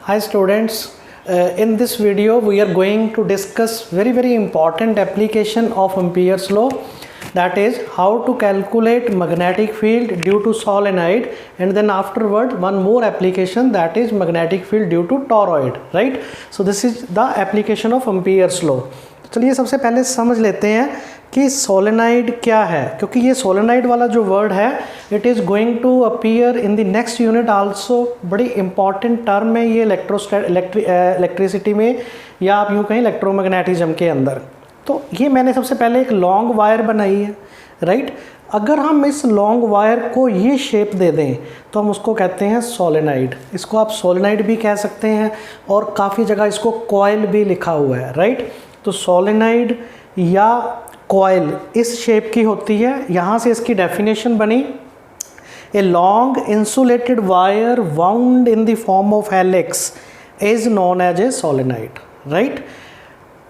Hi students, in this video we are going to discuss very important application of Ampere's law, that is how to calculate magnetic field due to solenoid, and then afterward one more application, that is magnetic field due to toroid, right? So this is the application of Ampere's law. चलिए सबसे पहले समझ लेते हैं कि solenoid क्या है, क्योंकि ये सोलेनाइड वाला जो वर्ड है it is going to appear in the next unit also. बड़ी इंपॉर्टेंट टर्म है ये इलेक्ट्रिसिटी में, या आप यूँ कहें इलेक्ट्रोमैग्नेटिज्म के अंदर। तो ये मैंने सबसे पहले एक लॉन्ग वायर बनाई है, राइट। अगर हम इस लॉन्ग वायर को ये शेप दे दें तो हम उसको कहते हैं सोलेनाइड। इसको आप सोलेनाइड भी कह सकते हैं और काफ़ी जगह इसको कॉइल भी लिखा हुआ है, राइट। तो सोलेनाइड या कॉइल इस शेप की होती है। यहाँ से इसकी डेफिनेशन बनी, a long insulated wire wound in the form of helix is known as a solenoid, right.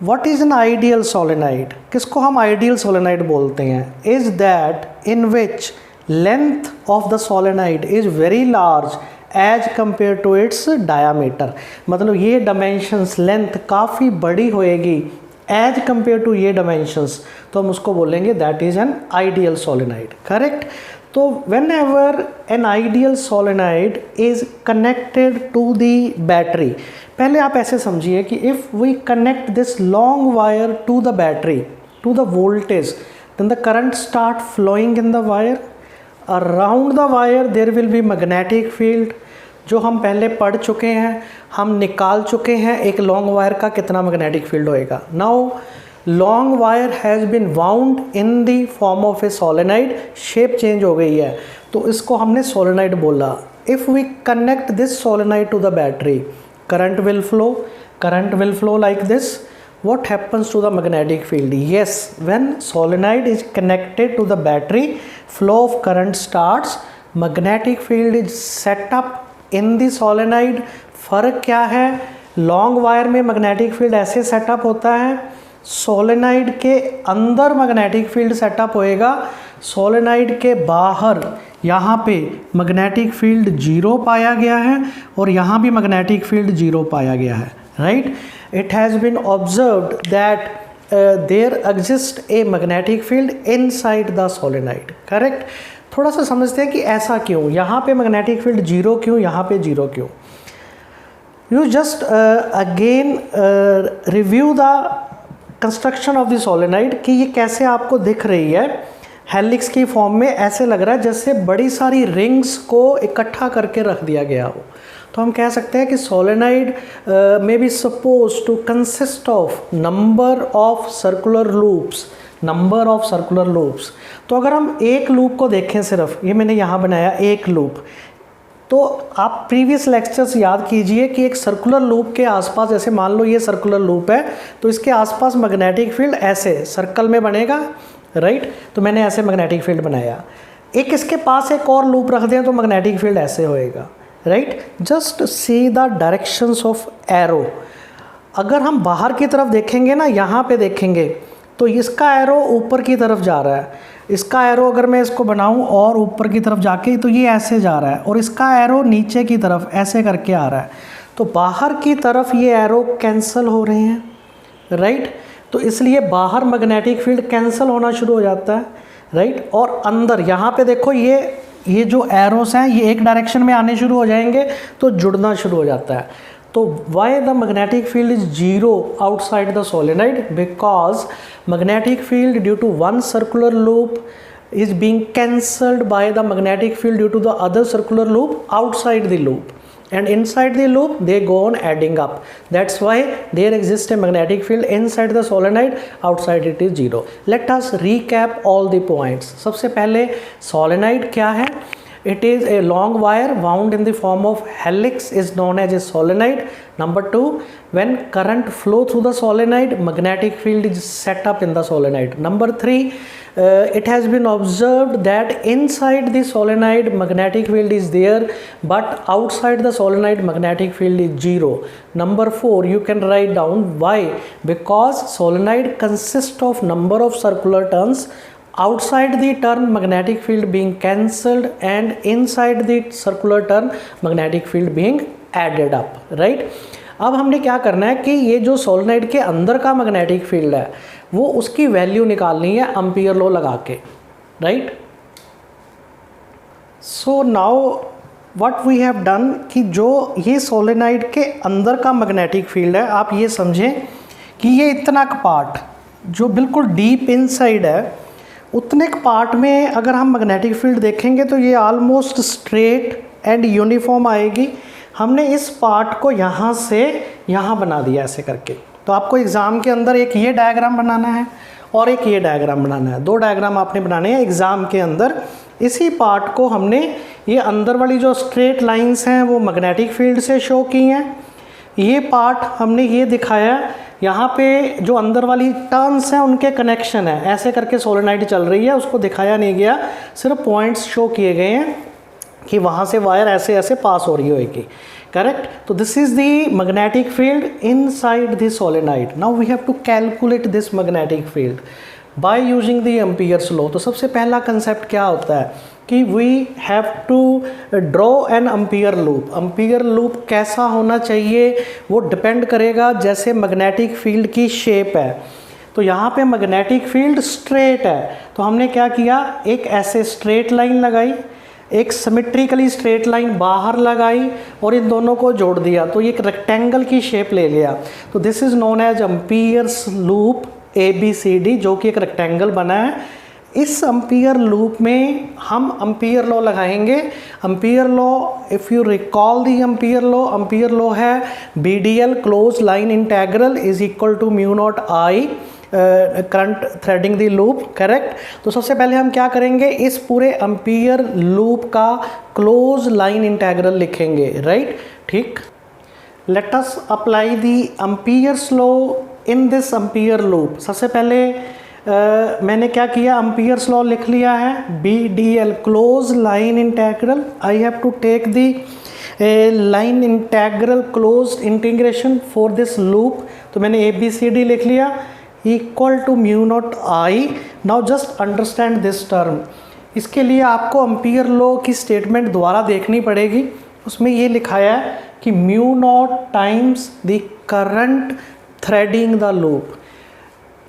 What is an ideal solenoid? किसको हम आइडियल सोलेनाइड बोलते हैं? Is that in which length of the solenoid is very large as compare to its diameter. मतलब ये dimensions, length काफ़ी बड़ी होएगी as compare to ये डायमेंशंस, तो हम उसको बोलेंगे that is an ideal solenoid, correct. तो when ever an ideal solenoid is connected to the battery, पहले आप ऐसे समझिए कि if we connect this long wire to the battery, to the voltage, then the current start flowing in the wire. Around the wire there will be magnetic field, जो हम पहले पढ़ चुके हैं, हम निकाल चुके हैं एक लॉन्ग वायर का कितना मैग्नेटिक फील्ड होएगा। Now long wire has been wound in the form of a solenoid, shape change हो गई है तो इसको हमने सोलेनाइड बोला। If we connect this solenoid to the battery, current will flow like this. What happens to the magnetic field? Yes, when solenoid is connected to the battery, flow of current starts, magnetic field is set up in the solenoid. फ़र्क क्या है? Long wire में magnetic field ऐसे setup होता है, solenoid के अंदर magnetic field setup होएगा, सोलेनाइड के बाहर यहाँ पे मैग्नेटिक फील्ड जीरो पाया गया है और यहाँ भी मैग्नेटिक फील्ड जीरो पाया गया है, right. It has been observed that there exist a magnetic field inside the solenoid, correct. थोड़ा सा समझते हैं कि ऐसा क्यों, यहाँ पे मैग्नेटिक फील्ड जीरो क्यों, यहाँ पे जीरो क्यों। You just again review the construction of the solenoid कि ये कैसे आपको दिख रही है। हेलिक्स की फॉर्म में ऐसे लग रहा है जैसे बड़ी सारी रिंग्स को इकट्ठा करके रख दिया गया हो। तो हम कह सकते हैं कि सोलेनाइड में be suppose to consist of number of circular loops, number of circular loops. तो अगर हम एक लूप को देखें, सिर्फ ये मैंने यहाँ बनाया एक लूप, तो आप प्रीवियस लेक्चर्स याद कीजिए कि एक सर्कुलर लूप के आसपास, जैसे मान लो ये सर्कुलर लूप है तो इसके आसपास मैग्नेटिक फील्ड ऐसे सर्कल में बनेगा, राइट। तो मैंने ऐसे मैग्नेटिक फील्ड बनाया। एक इसके पास एक और लूप रख दें तो मैग्नेटिक फील्ड ऐसे होएगा, right. Just see the directions of arrow. अगर हम बाहर की तरफ देखेंगे ना, यहाँ पे देखेंगे तो इसका एरो ऊपर की तरफ जा रहा है, इसका एरो अगर मैं इसको बनाऊं और ऊपर की तरफ जाके तो ये ऐसे जा रहा है, और इसका एरो नीचे की तरफ ऐसे करके आ रहा है। तो बाहर की तरफ ये एरो कैंसिल हो रहे हैं, राइट। तो इसलिए बाहर मैग्नेटिक फील्ड कैंसिल होना शुरू हो जाता है, राइट। और अंदर यहाँ पे देखो ये जो एरोस हैं ये एक डायरेक्शन में आने शुरू हो जाएंगे तो जुड़ना शुरू हो जाता है। तो why the magnetic field is zero outside the solenoid? Because magnetic field due to one circular loop is being cancelled by the magnetic field due to the other circular loop outside the loop, and inside the loop they go on adding up. That's why there exists a magnetic field inside the solenoid, outside it is zero. Let us recap all the points. सबसे पहले solenoid क्या है? It is a long wire wound in the form of helix is known as a solenoid. Number 2, when current flow through the solenoid, magnetic field is set up in the solenoid. Number 3, it has been observed that inside the solenoid magnetic field is there, but outside the solenoid magnetic field is zero. Number 4, you can write down why. Because solenoid consists of number of circular turns, outside the turn magnetic field being cancelled and inside the circular turn magnetic field being added up, right. अब हमने क्या करना है कि ये जो solenoid के अंदर का मैग्नेटिक फील्ड है वो उसकी वैल्यू निकालनी है एम्पियर लॉ लगा के, right. So now what we have done कि जो ये सोलेनोइड के अंदर का मैग्नेटिक फील्ड है, आप ये समझें कि ये इतना का पार्ट जो बिल्कुल डीप इनसाइड है, उतने के पार्ट में अगर हम मैग्नेटिक फील्ड देखेंगे तो ये ऑलमोस्ट स्ट्रेट एंड यूनिफॉर्म आएगी। हमने इस पार्ट को यहाँ से यहाँ बना दिया ऐसे करके। तो आपको एग्ज़ाम के अंदर एक ये डायग्राम बनाना है और एक ये डायग्राम बनाना है, दो डायग्राम आपने बनाने हैं एग्ज़ाम के अंदर। इसी पार्ट को हमने ये अंदर वाली जो स्ट्रेट लाइंस हैं वो मैग्नेटिक फील्ड से शो की हैं। ये पार्ट हमने ये दिखाया, यहाँ पे जो अंदर वाली टर्न्स हैं उनके कनेक्शन है, ऐसे करके सोलेनोइड चल रही है, उसको दिखाया नहीं गया, सिर्फ पॉइंट्स शो किए गए हैं कि वहाँ से वायर ऐसे ऐसे पास हो रही होगी, करेक्ट। तो this is the magnetic field inside the solenoid. Now we have to calculate this magnetic field by using the Ampere's law. तो सबसे पहला कंसेप्ट क्या होता है कि we have to draw an Ampere loop. Ampere loop कैसा होना चाहिए वो डिपेंड करेगा जैसे मैग्नेटिक फील्ड की शेप है। तो यहाँ पे मैग्नेटिक फील्ड स्ट्रेट है, तो हमने क्या किया, एक ऐसे स्ट्रेट लाइन लगाई, एक सिमेट्रिकली स्ट्रेट लाइन बाहर लगाई और इन दोनों को जोड़ दिया, तो ये एक रेक्टेंगल की शेप ले लिया। तो this is known as Ampere's loop ABCD, जो कि एक रेक्टेंगल बना है। इस एम्पियर लूप में हम एम्पियर लॉ लगाएंगे। Ampere law, if you recall the Ampere law है BDL close line integral is equal to mu naught I current threading the loop, correct. तो सबसे पहले हम क्या करेंगे, इस पूरे एम्पियर लूप का क्लोज लाइन इंटेग्रल लिखेंगे, राइट, ठीक। Let us apply the Ampere's law in this Ampere loop. सबसे पहले मैंने क्या किया, एम्पियर्स लॉ लिख लिया है, BDL close line integral, I have to take the line integral close integration for this loop. तो मैंने ABCD लिख लिया equal to mu naught I। Now just understand this term. इसके लिए आपको एम्पियर लॉ की स्टेटमेंट दोबारा देखनी पड़ेगी। उसमें ये लिखाया है कि mu naught times the current threading the loop.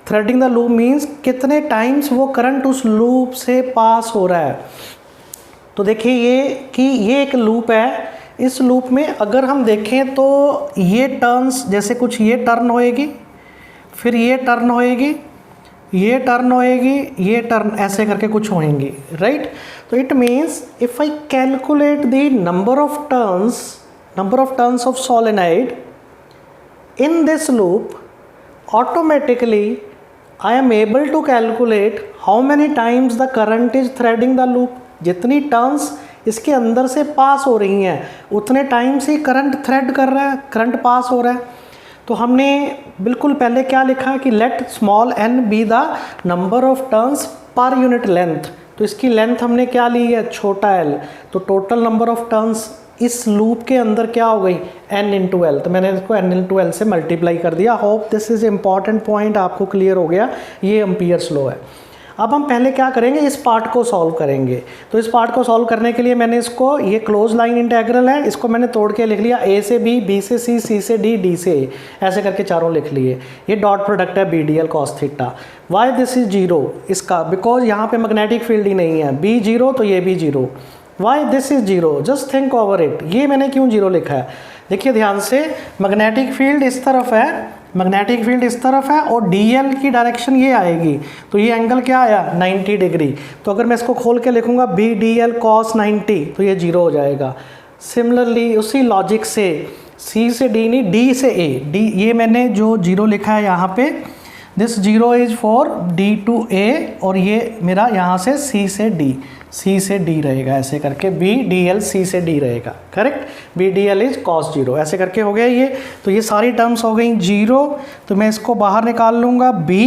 Threading the loop means कितने टाइम्स वो करंट उस लूप से पास हो रहा है। तो देखिए ये कि ये एक लूप है, इस लूप में अगर हम देखें तो ये टर्न्स, जैसे कुछ ये टर्न होएगी, फिर ये टर्न होएगी, ये टर्न होएगी, ये टर्न, ऐसे करके कुछ होएंगी, राइट। तो it means if I calculate the number of turns of solenoid in this loop, automatically I am able to calculate how many times the current is threading the loop। जितनी turns इसके अंदर से पास हो रही हैं उतने time से current thread कर रहा है, करंट पास हो रहा है। तो हमने बिल्कुल पहले क्या लिखा कि let small n be the number of turns per unit length. तो इसकी लेंथ हमने क्या ली है, छोटा l। तो टोटल नंबर ऑफ टर्न्स इस लूप के अंदर क्या हो गई, n इंटू एल। तो मैंने इसको n इंटू एल से मल्टीप्लाई कर दिया। Hope this is important point आपको क्लियर हो गया। ये एम्पियर्स लॉ है। अब हम पहले क्या करेंगे, इस पार्ट को सॉल्व करेंगे। तो इस पार्ट को सॉल्व करने के लिए मैंने इसको, ये क्लोज लाइन इंटेग्रल है, इसको मैंने तोड़ के लिख लिया A से B, B से C, C से D, D से A, ऐसे करके चारों लिख लिए। ये डॉट प्रोडक्ट है BDL cos theta. Why this is zero, इसका बिकॉज यहाँ पे मैग्नेटिक फील्ड ही नहीं है, B जीरो तो ये भी zero. Why this is zero, just think over it. ये मैंने क्यों जीरो लिखा है, देखिए ध्यान से, मैग्नेटिक फील्ड इस तरफ है, मैग्नेटिक फील्ड इस तरफ है और DL की डायरेक्शन ये आएगी, तो ये एंगल क्या आया 90 डिग्री। तो अगर मैं इसको खोल के लिखूंगा BDL cos 90 तो ये जीरो हो जाएगा। सिमिलरली उसी लॉजिक से C से D नहीं, D से A, D ये मैंने जो जीरो लिखा है यहाँ पे, this zero is for D to A, और ये मेरा यहाँ से C से D, C से D रहेगा, ऐसे करके BDL C से D रहेगा, correct. BDL is cos zero, ऐसे करके हो गया ये। तो ये सारी टर्म्स हो गई जीरो, तो मैं इसको बाहर निकाल लूँगा। B,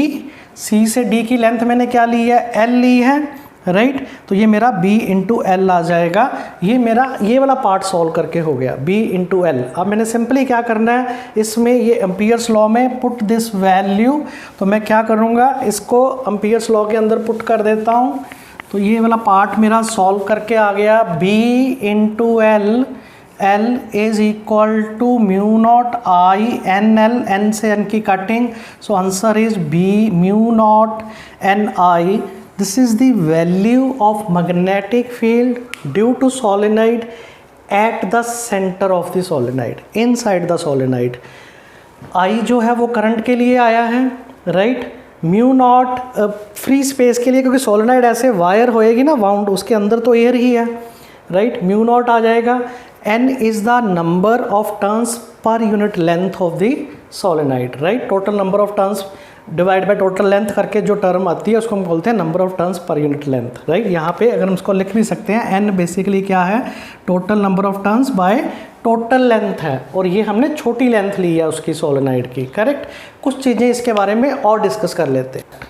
C से D की लेंथ मैंने क्या ली है, L ली है, राइट। तो ये मेरा B इंटू एल आ जाएगा। ये मेरा ये वाला पार्ट सॉल्व करके हो गया B इंटू एल। अब मैंने सिंपली क्या करना है, इसमें ये एम्पियर्स लॉ में पुट दिस वैल्यू, तो मैं क्या करूँगा, इसको एम्पियर्स लॉ के अंदर पुट कर देता हूँ। तो ये वाला पार्ट मेरा सॉल्व करके आ गया B into L L is equal to mu naught I n L, n से n की cutting, so answer is B, mu naught n I. This is the value of magnetic field due to solenoid at the center of the solenoid, inside the solenoid. I जो है वो current के लिए आया है, right, mu naught free space के लिए, क्योंकि सोलेनाइड ऐसे वायर होएगी ना वाउंड, उसके अंदर तो एयर ही है, राइट, म्यू नॉट आ जाएगा. n is the number of turns per unit length of the solenoid, right, total number of turns divide by total length करके जो टर्म आती है उसको हम बोलते हैं number of turns per unit length, right. यहाँ पे अगर हम इसको लिख भी सकते हैं, n बेसिकली क्या है, total number of turns by total length है, और ये हमने छोटी लेंथ ली है उसकी सोलेनाइड की, करेक्ट. कुछ चीज़ें इसके बारे में और डिस्कस कर लेते हैं.